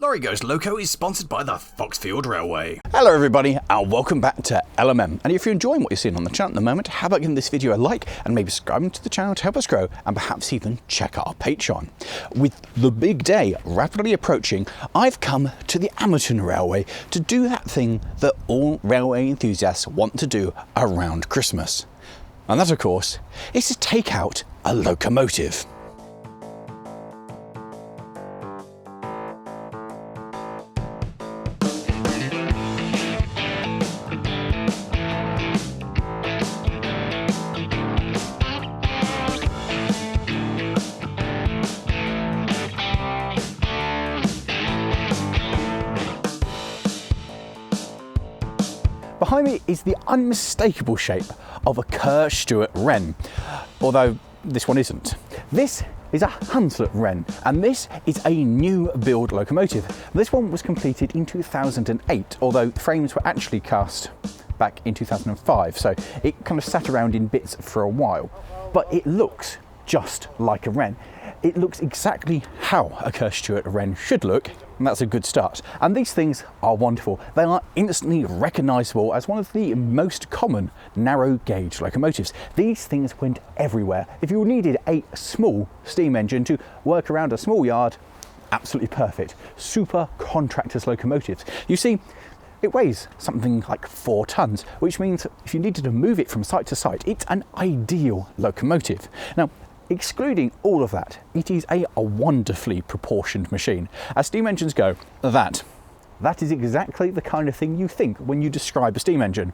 Lawrie Goes Loco is sponsored by the Foxfield Railway. Hello everybody and welcome back to LMM. And if you're enjoying what you're seeing on the channel at the moment, how about giving this video a like and maybe subscribing to the channel to help us grow and perhaps even check out our Patreon. With the big day rapidly approaching, I've come to the Amerton Railway to do that thing that all railway enthusiasts want to do around Christmas. And that, of course, is to take out a locomotive. Behind me is the unmistakable shape of a Kerr Stuart Wren, although this one isn't. This is a Hunslet Wren, and this is a new build locomotive. This one was completed in 2008, although the frames were actually cast back in 2005, so it kind of sat around in bits for a while. But it looks just like a Wren. It looks exactly how a Kerr Stuart Wren should look, and that's a good start. And these things are wonderful. They are instantly recognisable as one of the most common narrow gauge locomotives. These things went everywhere. If you needed a small steam engine to work around a small yard, absolutely perfect. Super contractors locomotives. You see, it weighs something like 4 tons, which means if you needed to move it from site to site, it's an ideal locomotive. Now, excluding all of that, it is a wonderfully proportioned machine. As steam engines go, that is exactly the kind of thing you think when you describe a steam engine.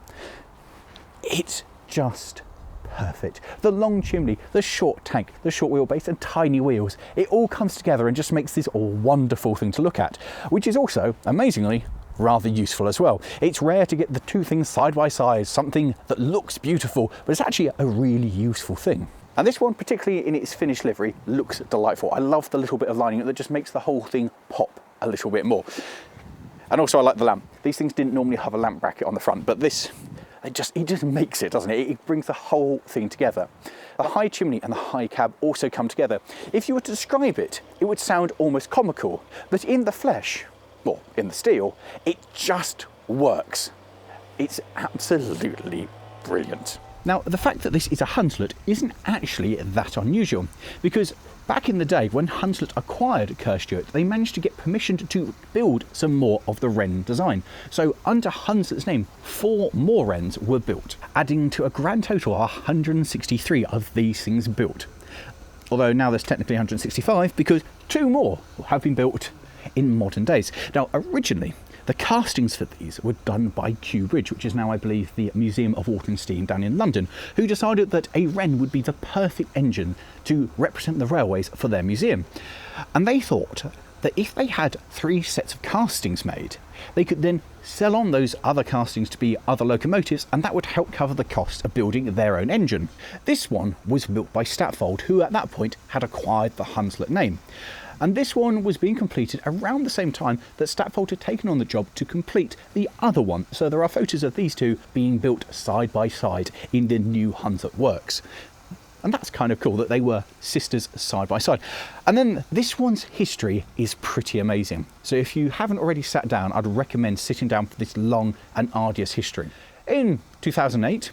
It's just perfect. The long chimney, the short tank, the short wheelbase and tiny wheels, it all comes together and just makes this a wonderful thing to look at, which is also, amazingly, rather useful as well. It's rare to get the two things side by side, something that looks beautiful, but it's actually a really useful thing. And this one, particularly in its finished livery, looks delightful. I love the little bit of lining that just makes the whole thing pop a little bit more. And also I like the lamp. These things didn't normally have a lamp bracket on the front, but this, it just makes it, doesn't it? It brings the whole thing together. The high chimney and the high cab also come together. If you were to describe it, it would sound almost comical, but in the flesh, or in the steel, it just works. It's absolutely brilliant. Now, the fact that this is a Hunslet isn't actually that unusual, because back in the day when Hunslet acquired Kerr Stuart, they managed to get permission to build some more of the Wren design. So under Hunslet's name, 4 more Wrens were built, adding to a grand total of 163 of these things built. Although now there's technically 165 because 2 more have been built in modern days. Now, originally, the castings for these were done by Kew Bridge, which is now, I believe, the Museum of Water and Steam down in London, who decided that a Wren would be the perfect engine to represent the railways for their museum. And they thought that if they had 3 sets of castings made, they could then sell on those other castings to be other locomotives, and that would help cover the cost of building their own engine. This one was built by Stapfold, who at that point had acquired the Hunslet name. And this one was being completed around the same time that Stapfold had taken on the job to complete the other one. So there are photos of these two being built side by side in the new Hunslet works. And that's kind of cool that they were sisters side by side. And then this one's history is pretty amazing. So if you haven't already sat down, I'd recommend sitting down for this long and arduous history. In 2008,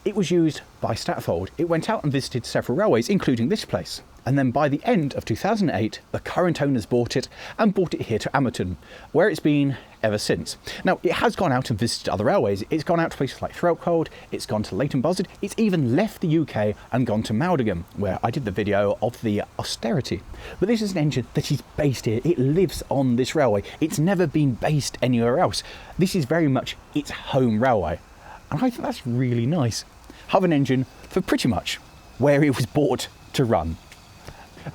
it was used by Stapfold. It went out and visited several railways, including this place. And then by the end of 2008, the current owners bought it and brought it here to Amerton, where it's been ever since. Now, it has gone out and visited other railways. It's gone out to places like Threlcold, it's gone to Leighton Buzzard, it's even left the UK and gone to Maldingham, where I did the video of the austerity. But this is an engine that is based here. It lives on this railway. It's never been based anywhere else. This is very much its home railway. And I think that's really nice. Have an engine for pretty much where it was bought to run.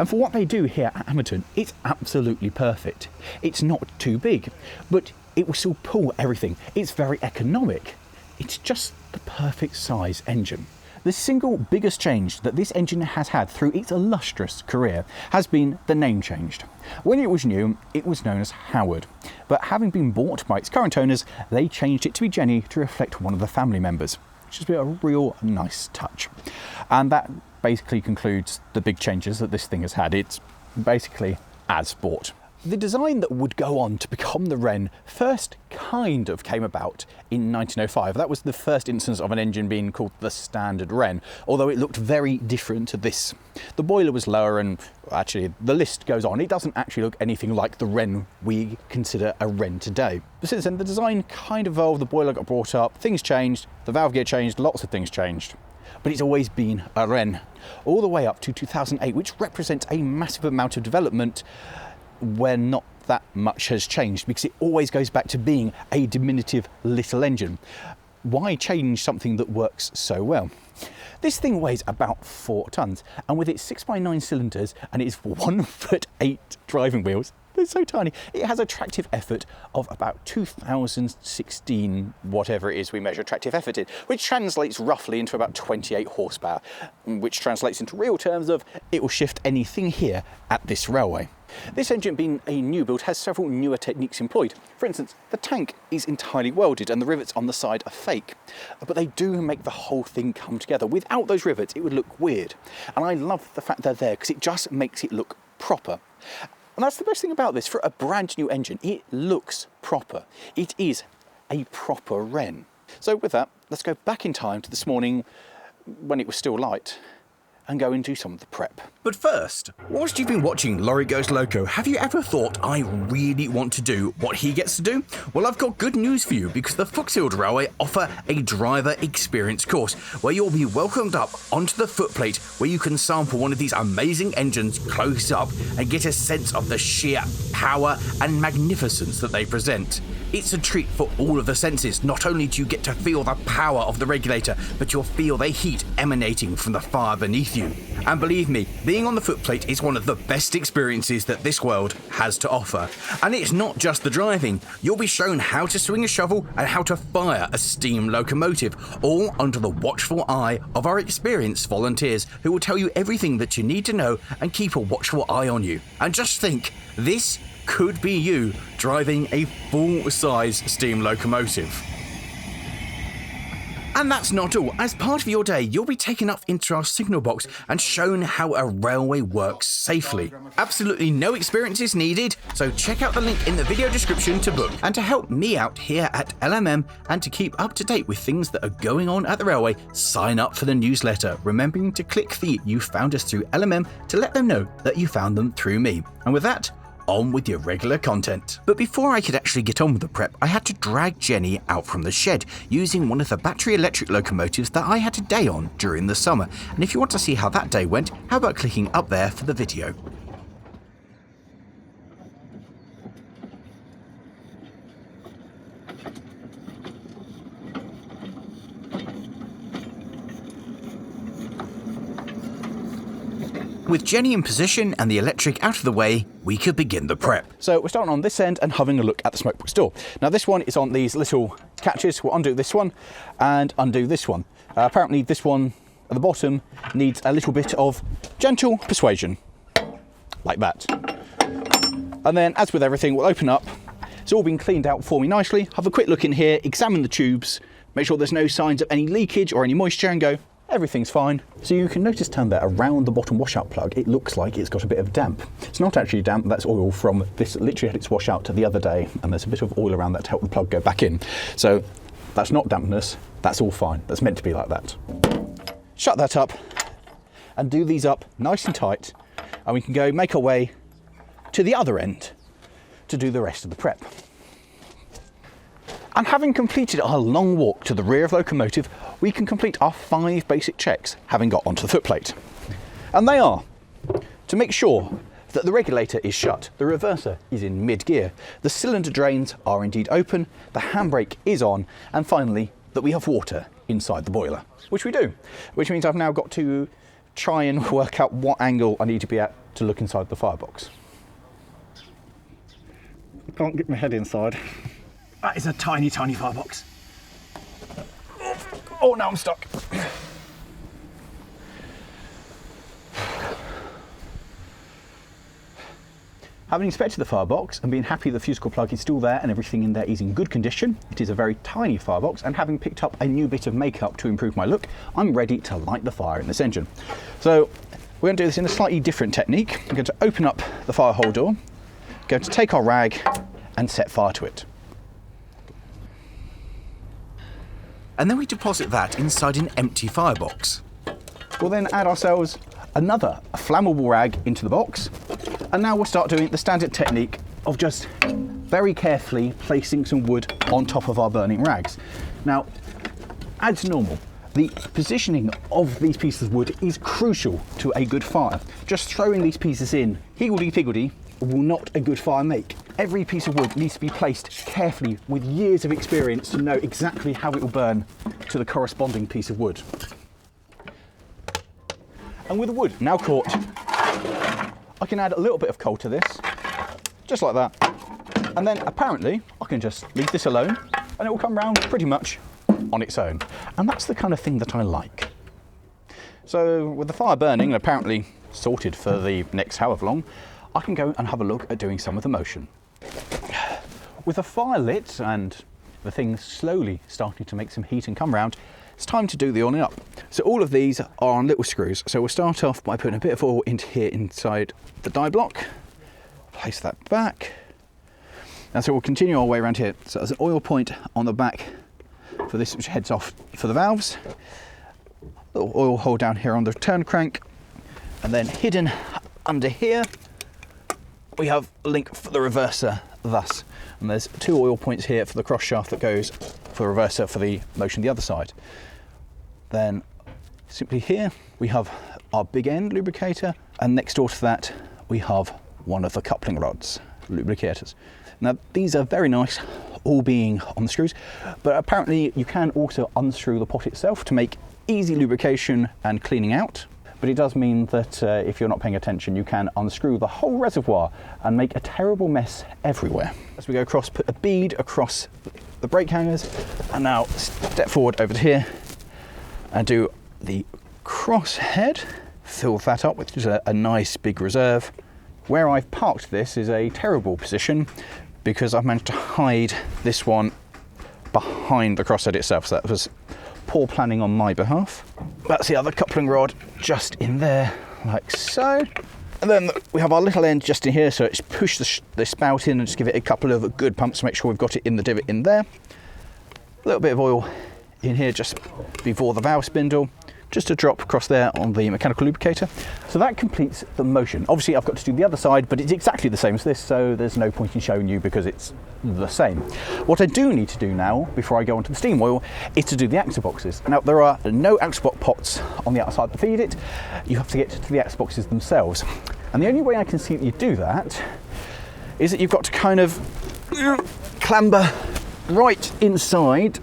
And for what they do here at Amerton, it's absolutely perfect. It's not too big, but it will still pull everything. It's very economic. It's just the perfect size engine. The single biggest change that this engine has had through its illustrious career has been the name changed. When it was new, it was known as Howard, but having been bought by its current owners, they changed it to be Jennie to reflect one of the family members, which has been a real nice touch. And that basically concludes the big changes that this thing has had. It's basically as bought. The design that would go on to become the Wren first kind of came about in 1905. That was the first instance of an engine being called the standard Wren, although it looked very different to this. The boiler was lower, and actually the list goes on. It doesn't actually look anything like the Wren we consider a Wren today. But since then the design kind of evolved, the boiler got brought up, things changed, the valve gear changed, lots of things changed. But it's always been a Wren, all the way up to 2008, which represents a massive amount of development where not that much has changed, because it always goes back to being a diminutive little engine. Why change something that works so well? This thing weighs about 4 tonnes, and with its 6x9 cylinders and its 1'8" driving wheels, they're so tiny, it has a tractive effort of about 2016, whatever it is we measure tractive effort in, which translates roughly into about 28 horsepower, which translates into real terms of it will shift anything here at this railway. This engine, being a new build, has several newer techniques employed. For instance, the tank is entirely welded and the rivets on the side are fake, but they do make the whole thing come together. Without those rivets, it would look weird, and I love the fact they're there because it just makes it look proper. And that's the best thing about this. For a brand new engine, it looks proper. It is a proper Wren. So with that, let's go back in time to this morning when it was still light and go and do some of the prep. But first, whilst you've been watching Lawrie Goes Loco, have you ever thought, I really want to do what he gets to do? Well, I've got good news for you, because the Foxfield Railway offer a driver experience course where you'll be welcomed up onto the footplate, where you can sample one of these amazing engines close up and get a sense of the sheer power and magnificence that they present. It's a treat for all of the senses. Not only do you get to feel the power of the regulator, but you'll feel the heat emanating from the fire beneath you. And believe me, being on the footplate is one of the best experiences that this world has to offer. And it's not just the driving. You'll be shown how to swing a shovel and how to fire a steam locomotive, all under the watchful eye of our experienced volunteers, who will tell you everything that you need to know and keep a watchful eye on you. And just think, this could be you driving a full-size steam locomotive. And that's not all. As part of your day, you'll be taken up into our signal box and shown how a railway works safely. Absolutely no experience is needed, so check out the link in the video description to book. And to help me out here at LMM and to keep up to date with things that are going on at the railway, sign up for the newsletter, remembering to click the You Found Us Through LMM to let them know that you found them through me. And with that, on with your regular content. But before I could actually get on with the prep, I had to drag Jennie out from the shed using one of the battery electric locomotives that I had a day on during the summer. And if you want to see how that day went, how about clicking up there for the video. With Jennie in position and the electric out of the way, we could begin the prep. So we're starting on this end and having a look at the smoke box door. Now this one is on these little catches. We'll undo this one and undo this one. Apparently this one at the bottom needs a little bit of gentle persuasion, like that. And then, as with everything, we'll open up. It's all been cleaned out for me nicely. Have a quick look in here, examine the tubes, make sure there's no signs of any leakage or any moisture, and go, everything's fine. So you can notice down there around the bottom washout plug, it looks like it's got a bit of damp. It's not actually damp, that's oil from this. Literally had its washout the other day, and there's a bit of oil around that to help the plug go back in. So that's not dampness, that's all fine. That's meant to be like that. Shut that up and do these up nice and tight, and we can go make our way to the other end to do the rest of the prep. And having completed our long walk to the rear of locomotive, we can complete our 5 basic checks, having got onto the footplate. And they are to make sure that the regulator is shut, the reverser is in mid-gear, the cylinder drains are indeed open, the handbrake is on, and finally that we have water inside the boiler, which we do, which means I've now got to try and work out what angle I need to be at to look inside the firebox. I can't get my head inside. That is a tiny, tiny firebox. Oh, now I'm stuck. Having inspected the firebox and being happy the fuse core plug is still there and everything in there is in good condition, it is a very tiny firebox, and having picked up a new bit of makeup to improve my look, I'm ready to light the fire in this engine. So we're going to do this in a slightly different technique. I'm going to open up the fire hole door, going to take our rag and set fire to it. And then we deposit that inside an empty firebox. We'll then add ourselves another flammable rag into the box, and now we'll start doing the standard technique of just very carefully placing some wood on top of our burning rags. Now, as normal, the positioning of these pieces of wood is crucial to a good fire. Just throwing these pieces in higgledy-piggledy will not a good fire make. Every piece of wood needs to be placed carefully with years of experience to know exactly how it will burn to the corresponding piece of wood. And with the wood now caught, I can add a little bit of coal to this, just like that. And then apparently I can just leave this alone and it will come round pretty much on its own. And that's the kind of thing that I like. So with the fire burning and apparently sorted for the next however long, I can go and have a look at doing some of the motion. With the fire lit and the thing slowly starting to make some heat and come round, it's time to do the oiling up. So all of these are on little screws. So we'll start off by putting a bit of oil into here inside the die block. Place that back. And so we'll continue our way around here. So there's an oil point on the back for this, which heads off for the valves. Little oil hole down here on the turn crank. And then hidden under here, we have a link for the reverser thus. And there's 2 oil points here for the cross shaft that goes for the reverser for the motion the other side. Then simply here we have our big end lubricator, and next door to that we have one of the coupling rods lubricators. Now these are very nice, all being on the screws, but apparently you can also unscrew the pot itself to make easy lubrication and cleaning out. But it does mean that if you're not paying attention, you can unscrew the whole reservoir and make a terrible mess everywhere. As we go across, put a bead across the brake hangers, and now step forward over to here and do the cross head. Fill that up with just a nice big reserve. Where I've parked this is a terrible position because I've managed to hide this one behind the crosshead itself. So that was poor planning on my behalf. That's the other coupling rod just in there, like so. And then we have our little end just in here, so it's push the spout in and just give it a couple of good pumps to make sure we've got it in the divot in there. A little bit of oil in here just before the valve spindle, just a drop across there on the mechanical lubricator. So that completes the motion. Obviously I've got to do the other side, but it's exactly the same as this, so there's no point in showing you because it's the same. What I do need to do now, before I go onto the steam oil, is to do the axle boxes. Now there are no axle box pots on the outside that feed it. You have to get to the axle boxes themselves. And the only way I can see that you do that is that you've got to kind of clamber right inside,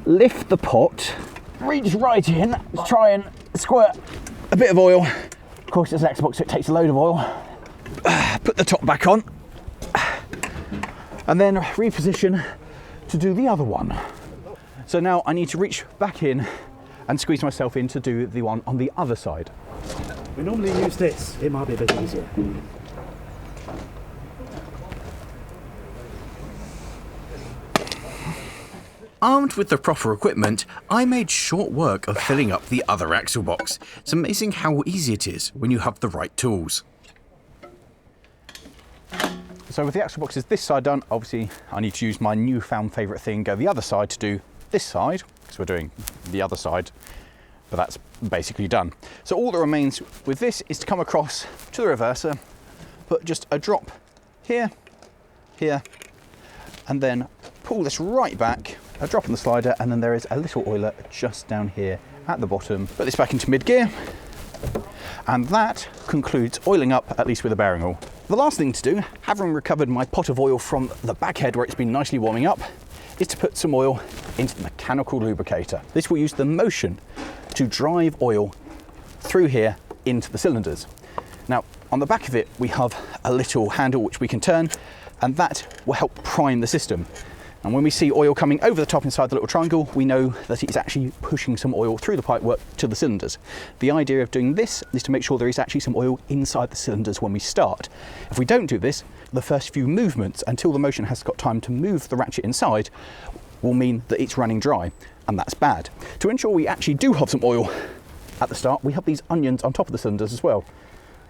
lift the pot, reach right in, try and squirt a bit of oil. Of course it's an Xbox, so it takes a load of oil. Put the top back on, and then reposition to do the other one. So now I need to reach back in and squeeze myself in to do the one on the other side. We normally use this, it might be a bit easier. Armed with the proper equipment, I made short work of filling up the other axle box. It's amazing how easy it is when you have the right tools. So with the axle boxes this side done, obviously I need to use my newfound favourite thing, go the other side to do this side, because we're doing the other side, but that's basically done. So all that remains with this is to come across to the reverser, put just a drop here, here, and then pull this right back, a drop on the slider, and then there is a little oiler just down here at the bottom. Put this back into mid-gear, and that concludes oiling up, at least with a bearing oil. The last thing to do, having recovered my pot of oil from the back head where it's been nicely warming up, is to put some oil into the mechanical lubricator. This will use the motion to drive oil through here into the cylinders. Now, on the back of it, we have a little handle which we can turn, and that will help prime the system. And when we see oil coming over the top inside the little triangle, we know that it's actually pushing some oil through the pipework to the cylinders. The idea of doing this is to make sure there is actually some oil inside the cylinders when we start. If we don't do this, the first few movements, until the motion has got time to move the ratchet inside, will mean that it's running dry, and that's bad. To ensure we actually do have some oil at the start, we have these onions on top of the cylinders as well.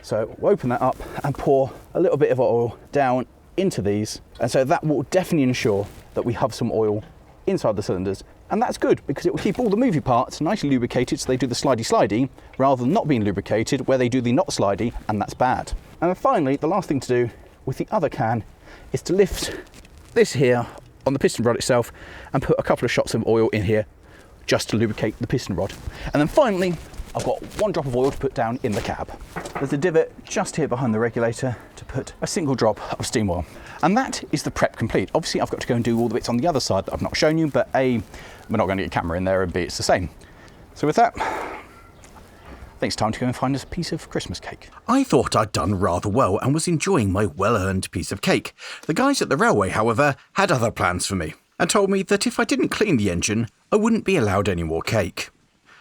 So we'll open that up and pour a little bit of oil down into these, and so that will definitely ensure that we have some oil inside the cylinders, and that's good because it will keep all the moving parts nicely lubricated so they do the slidey rather than not being lubricated where they do the not slidey, and that's bad. And then finally, the last thing to do with the other can is to lift this here on the piston rod itself and put a couple of shots of oil in here just to lubricate the piston rod. And then finally, I've got 1 drop of oil to put down in the cab. There's a divot just here behind the regulator to put a single drop of steam oil. And that is the prep complete. Obviously, I've got to go and do all the bits on the other side that I've not shown you, but A, we're not going to get a camera in there, and B, it's the same. So with that, I think it's time to go and find us a piece of Christmas cake. I thought I'd done rather well and was enjoying my well-earned piece of cake. The guys at the railway, however, had other plans for me and told me that if I didn't clean the engine, I wouldn't be allowed any more cake.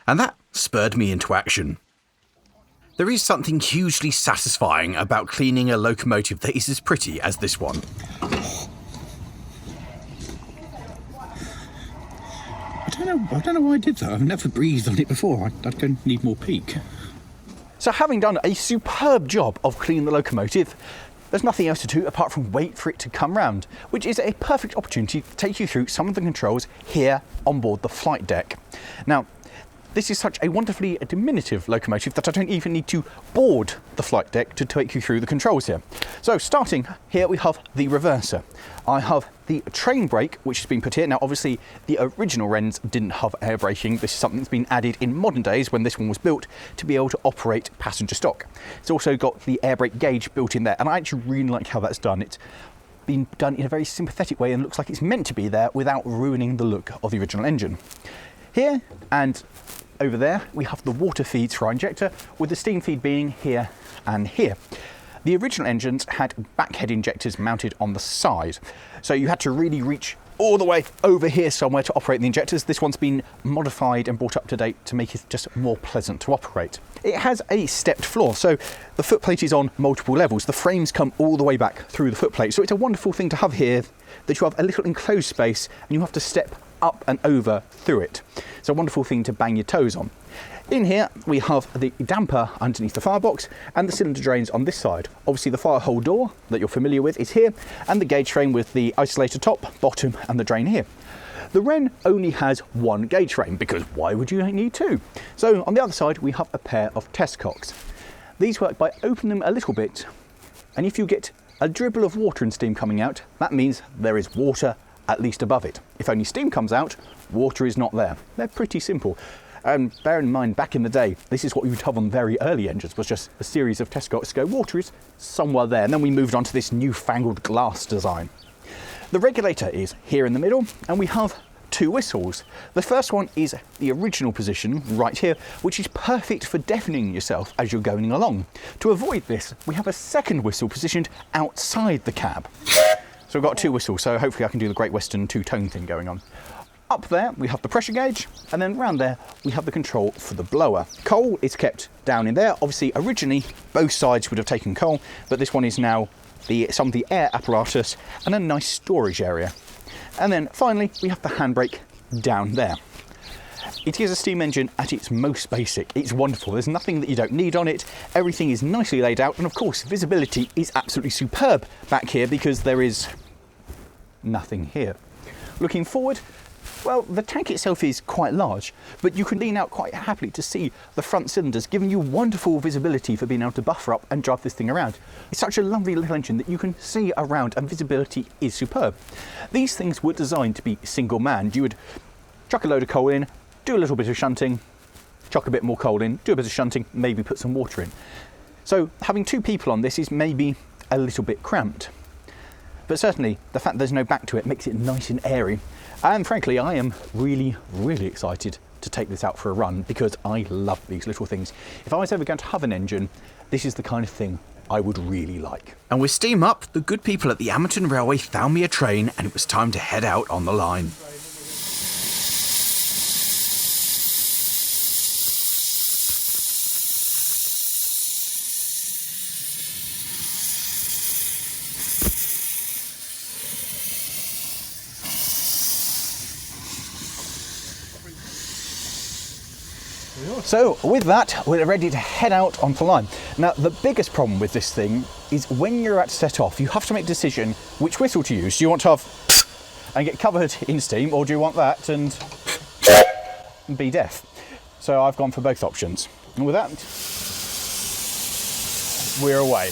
And that spurred me into action. There is something hugely satisfying about cleaning a locomotive that is as pretty as this one. I don't know why I did that. I've never breathed on it before. I'd go need more peak. So having done a superb job of cleaning the locomotive, there's nothing else to do apart from wait for it to come round, which is a perfect opportunity to take you through some of the controls here on board the flight deck. Now, this is such a wonderfully diminutive locomotive that I don't even need to board the flight deck to take you through the controls here. So starting here, we have the reverser. I have the train brake, which has been put here. Now, obviously, the original Wrens didn't have air braking. This is something that's been added in modern days when this one was built to be able to operate passenger stock. It's also got the air brake gauge built in there, and I actually really like how that's done. It's been done in a very sympathetic way and looks like it's meant to be there without ruining the look of the original engine. Here and over there, we have the water feeds for our injector, with the steam feed being here and here. The original engines had backhead injectors mounted on the side, so you had to really reach all the way over here somewhere to operate the injectors. This one's been modified and brought up to date to make it just more pleasant to operate. It has a stepped floor, so the footplate is on multiple levels. The frames come all the way back through the footplate, so it's a wonderful thing to have here, that you have a little enclosed space and you have to step up and over through it. It's a wonderful thing to bang your toes on. In here, we have the damper underneath the firebox and the cylinder drains on this side. Obviously, the fire hole door that you're familiar with is here, and the gauge frame with the isolator top, bottom, and the drain here. The Wren only has 1 gauge frame, because why would you need 2? So on the other side, we have a pair of test cocks. These work by opening them a little bit, and if you get a dribble of water and steam coming out, that means there is water at least above it. If only steam comes out, water is not there. They're pretty simple. And bear in mind, back in the day, this is what we would have on very early engines, was just a series of test cocks to go, water is somewhere there. And then we moved on to this newfangled glass design. The regulator is here in the middle, and we have 2 whistles. The first one is the original position right here, which is perfect for deafening yourself as you're going along. To avoid this, we have a second whistle positioned outside the cab. So we've got 2 whistles, so hopefully I can do the Great Western 2-tone thing going on. Up there, we have the pressure gauge, and then round there, we have the control for the blower. Coal is kept down in there. Obviously, originally, both sides would have taken coal, but this one is now some of the air apparatus and a nice storage area. And then finally, we have the handbrake down there. It is a steam engine at its most basic. It's wonderful. There's nothing that you don't need on it. Everything is nicely laid out, and of course, visibility is absolutely superb back here because there is nothing here. Looking forward, well, the tank itself is quite large, but you can lean out quite happily to see the front cylinders, giving you wonderful visibility for being able to buffer up and drive this thing around. It's such a lovely little engine that you can see around, and visibility is superb. These things were designed to be single-manned. You would chuck a load of coal in, do a little bit of shunting, chuck a bit more coal in, do a bit of shunting, maybe put some water in. So having 2 people on this is maybe a little bit cramped. But certainly the fact there's no back to it makes it nice and airy. And frankly, I am really, really excited to take this out for a run because I love these little things. If I was ever going to have an engine, this is the kind of thing I would really like. And with steam up, the good people at the Amerton Railway found me a train and it was time to head out on the line. So with that, we're ready to head out onto the line. Now, the biggest problem with this thing is when you're about to set off, you have to make a decision which whistle to use. Do you want to have and get covered in steam, or do you want that and be deaf? So I've gone for both options. And with that, we're away.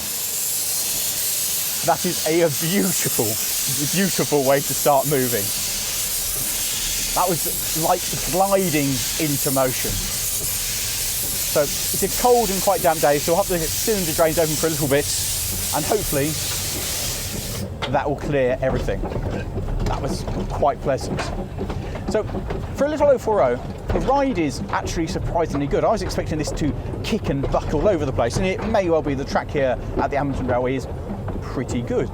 That is a beautiful, beautiful way to start moving. That was like gliding into motion. So it's a cold and quite damp day, so I'll have the cylinder drains open for a little bit, and hopefully that will clear everything. That was quite pleasant. So for a little 040, the ride is actually surprisingly good. I was expecting this to kick and buck all over the place, and it may well be. The track here at the Amerton Railway is pretty good.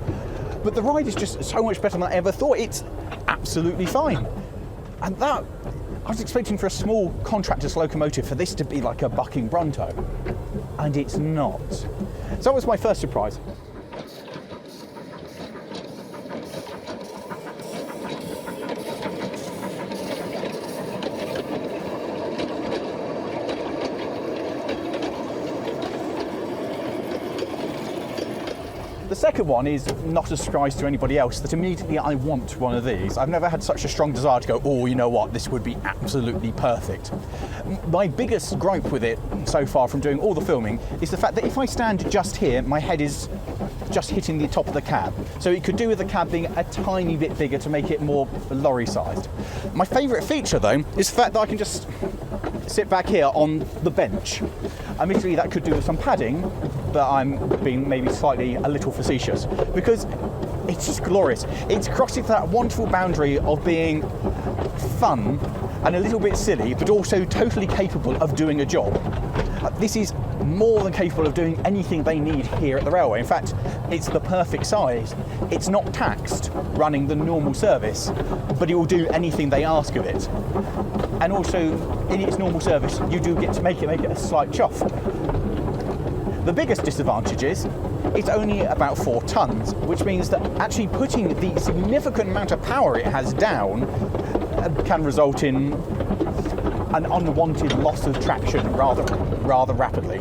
But the ride is just so much better than I ever thought. It's absolutely fine. And that, I was expecting for a small contractor's locomotive for this to be like a bucking Bronto, and it's not. So that was my first surprise. The second one is not a surprise to anybody else, that immediately I want one of these. I've never had such a strong desire to go, oh, you know what, this would be absolutely perfect. My biggest gripe with it so far from doing all the filming is the fact that if I stand just here, my head is just hitting the top of the cab. So it could do with the cab being a tiny bit bigger to make it more lorry-sized. My favourite feature, though, is the fact that I can just sit back here on the bench. Admittedly, that could do with some padding, but I'm being maybe slightly a little facetious, because it's just glorious. It's crossing that wonderful boundary of being fun and a little bit silly, but also totally capable of doing a job. This is more than capable of doing anything they need here at the railway. In fact, it's the perfect size. It's not taxed running the normal service, but it will do anything they ask of it. And also, in its normal service, you do get to make it a slight chuff. The biggest disadvantage is it's only about 4 tons, which means that actually putting the significant amount of power it has down can result in an unwanted loss of traction rather rapidly,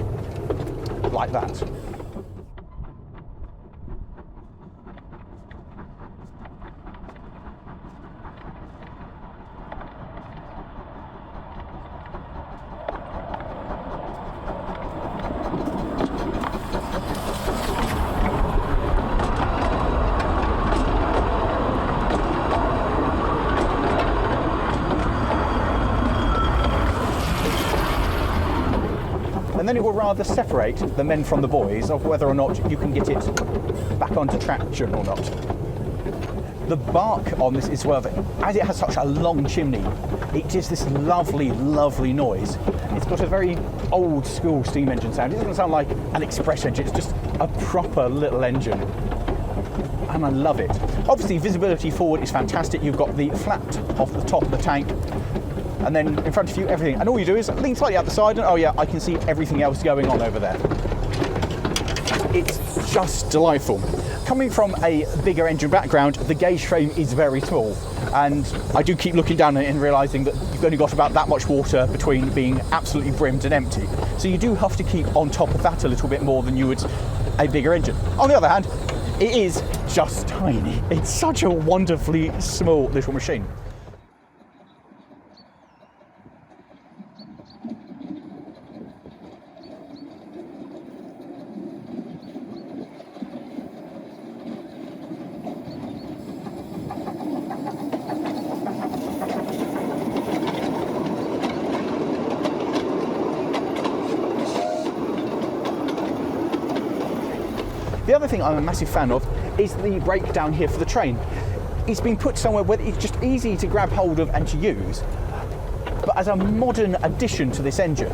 like that. And then it will rather separate the men from the boys of whether or not you can get it back onto traction or not. The bark on this is well, as it has such a long chimney, it gives this lovely, lovely noise. It's got a very old school steam engine sound. It doesn't sound like an express engine, it's just a proper little engine. And I love it. Obviously, visibility forward is fantastic. You've got the flat off the top of the tank, and then in front of you, everything. And all you do is lean slightly out the side, and oh yeah, I can see everything else going on over there. It's just delightful. Coming from a bigger engine background, the gauge frame is very small, and I do keep looking down at it and realising that you've only got about that much water between being absolutely brimmed and empty. So you do have to keep on top of that a little bit more than you would a bigger engine. On the other hand, it is just tiny. It's such a wonderfully small little machine. The other thing I'm a massive fan of is the brake down here for the train. It's been put somewhere where it's just easy to grab hold of and to use, but as a modern addition to this engine,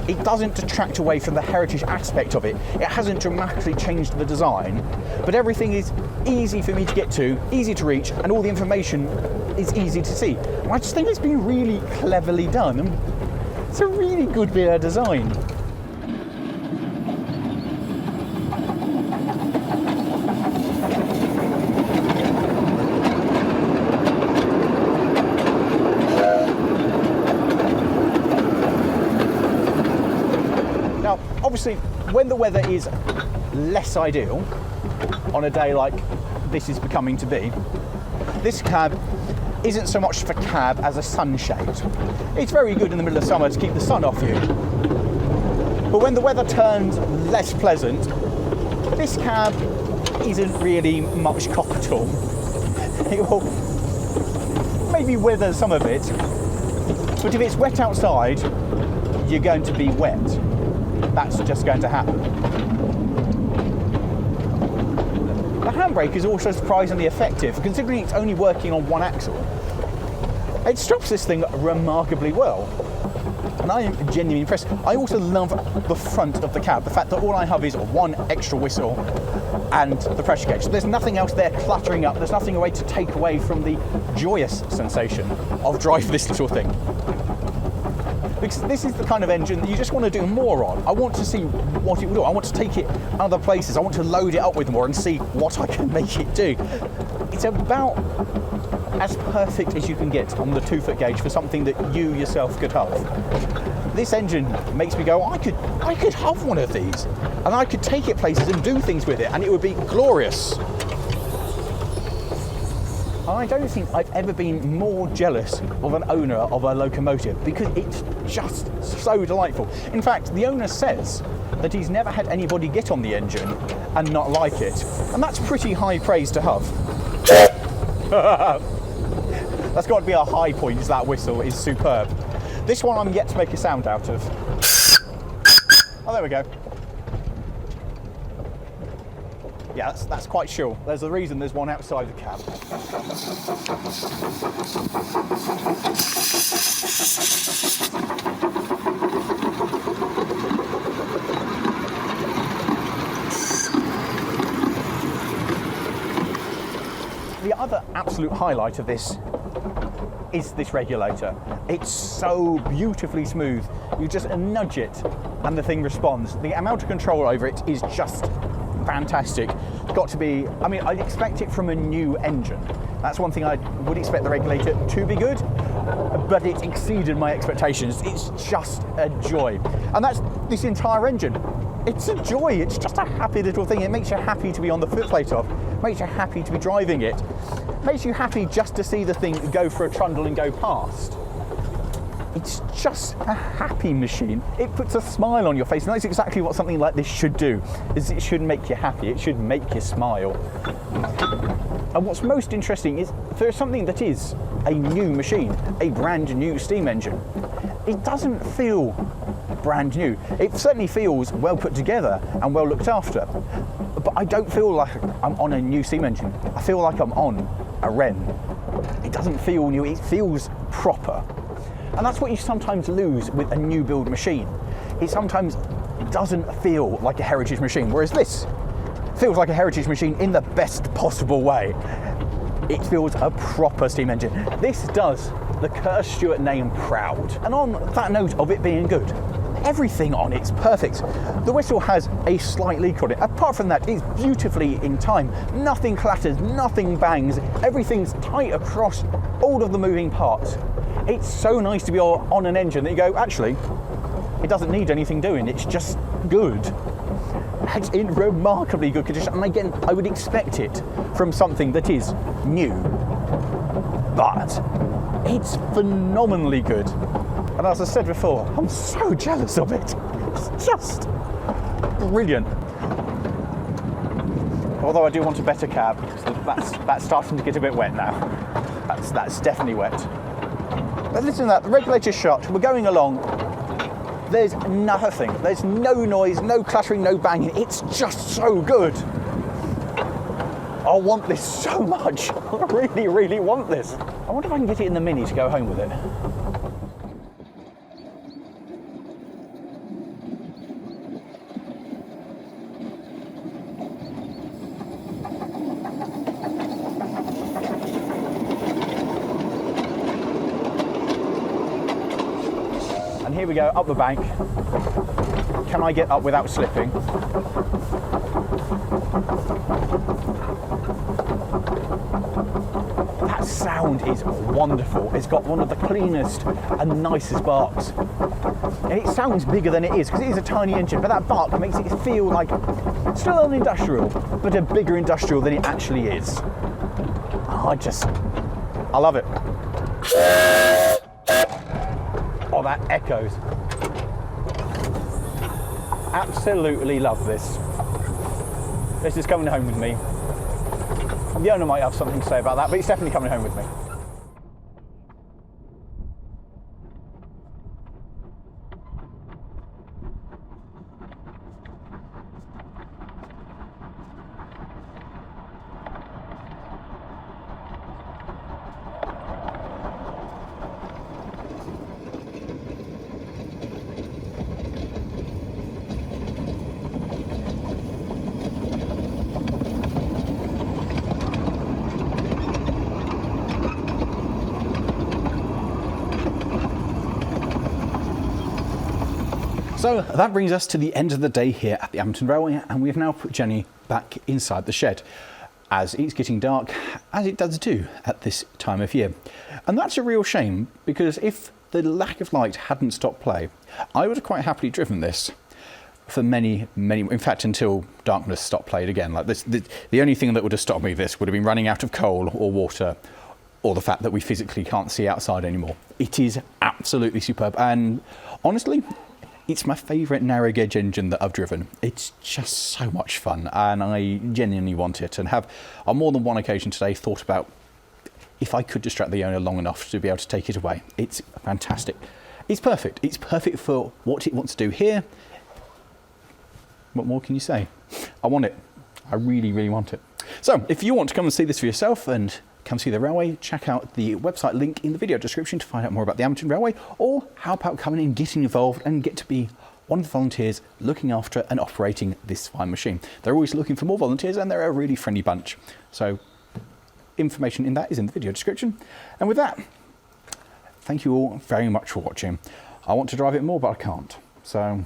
it doesn't detract away from the heritage aspect of it. It hasn't dramatically changed the design, but everything is easy for me to get to, easy to reach, and all the information is easy to see. And I just think it's been really cleverly done, and it's a really good bit of design. Obviously, when the weather is less ideal on a day like this is becoming to be. This cab isn't so much for cab as a sunshade. It's very good in the middle of summer to keep the sun off you. But when the weather turns less pleasant, this cab isn't really much cock at all. It will maybe weather some of it, but if it's wet outside, you're going to be wet. That's just going to happen. The handbrake is also surprisingly effective, considering it's only working on one axle. It stops this thing remarkably well, and I am genuinely impressed. I also love the front of the cab, the fact that all I have is one extra whistle and the pressure gauge. So there's nothing else there cluttering up, there's nothing away to take away from the joyous sensation of driving this little thing. Because this is the kind of engine that you just want to do more on. I want to see what it will do. I want to take it other places. I want to load it up with more and see what I can make it do. It's about as perfect as you can get on the 2-foot gauge for something that you yourself could have. This engine makes me go, I could have one of these, and I could take it places and do things with it, and it would be glorious. I don't think I've ever been more jealous of an owner of a locomotive, because it's just so delightful. In fact, the owner says that he's never had anybody get on the engine and not like it, and that's pretty high praise to have. That's got to be a high point, that whistle is superb. This one I'm yet to make a sound out of. Oh, there we go. Yeah, that's quite sure. There's a reason there's one outside the cab. The other absolute highlight of this is this regulator. It's so beautifully smooth. You just nudge it and the thing responds. The amount of control over it is just fantastic. It's got to be, I mean, I'd expect it from a new engine. That's one thing I would expect the regulator to be good, but it exceeded my expectations. It's just a joy. And that's this entire engine. It's a joy. It's just a happy little thing. It makes you happy to be on the footplate of. It makes you happy to be driving it. It makes you happy just to see the thing go for a trundle and go past. It's just a happy machine. It puts a smile on your face, and that's exactly what something like this should do. Is it should make you happy. It should make you smile. And what's most interesting is for something that is a new machine, a brand new steam engine, it doesn't feel brand new. It certainly feels well put together and well looked after, but I don't feel like I'm on a new steam engine. I feel like I'm on a Wren. It doesn't feel new, it feels proper. And that's what you sometimes lose with a new build machine. It sometimes doesn't feel like a heritage machine, whereas this feels like a heritage machine in the best possible way. It feels a proper steam engine. This does the Kerr Stuart name proud. And on that note of it being good, everything on it's perfect. The whistle has a slight leak on it. Apart from that, it's beautifully in time. Nothing clatters, nothing bangs. Everything's tight across all of the moving parts. It's so nice to be on an engine that you go, actually, it doesn't need anything doing. It's just good. It's in remarkably good condition. And again, I would expect it from something that is new. But it's phenomenally good. And as I said before, I'm so jealous of it. It's just brilliant. Although I do want a better cab, because that's starting to get a bit wet now. That's definitely wet. But listen to that, the regulator's shut, we're going along. There's nothing. There's no noise, no clattering, no banging. It's just so good. I want this so much. I really, really want this. I wonder if I can get it in the Mini to go home with it. And here we go, up the bank. Can I get up without slipping? That sound is wonderful. It's got one of the cleanest and nicest barks. And it sounds bigger than it is because it is a tiny engine, but that bark makes it feel like Still an industrial, but a bigger industrial than it actually is. I love it. Oh, that echoes. Absolutely love this. This is coming home with me. The owner might have something to say about that, but it's definitely coming home with me. So that brings us to the end of the day here at the Amerton Railway, and we have now put Jenny back inside the shed, as it's getting dark, as it does do at this time of year. And that's a real shame, because if the lack of light hadn't stopped play, I would have quite happily driven this for many, in fact, until darkness stopped played again. Like this, the only thing that would have stopped me this would have been running out of coal or water, or the fact that we physically can't see outside anymore. It is absolutely superb, and honestly, it's my favourite narrow gauge engine that I've driven. It's just so much fun, and I genuinely want it, and have on more than one occasion today thought about if I could distract the owner long enough to be able to take it away. It's fantastic. It's perfect. It's perfect for what it wants to do here. What more can you say? I want it. I really, really want it. So if you want to come and see this for yourself and come see the railway, check out the website link in the video description to find out more about the Amerton Railway, or how about coming and getting involved and get to be one of the volunteers looking after and operating this fine machine. They're always looking for more volunteers, and they're a really friendly bunch. So information in that is in the video description. And with that, thank you all very much for watching. I want to drive it more, but I can't. So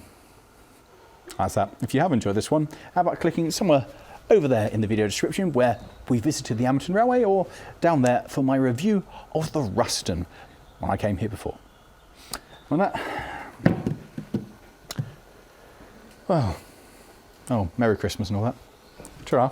that's that. If you have enjoyed this one, how about clicking somewhere over there in the video description where we visited the Amerton Railway, or down there for my review of the Ruston when I came here before. On that, well, oh, Merry Christmas and all that. Ta-ra.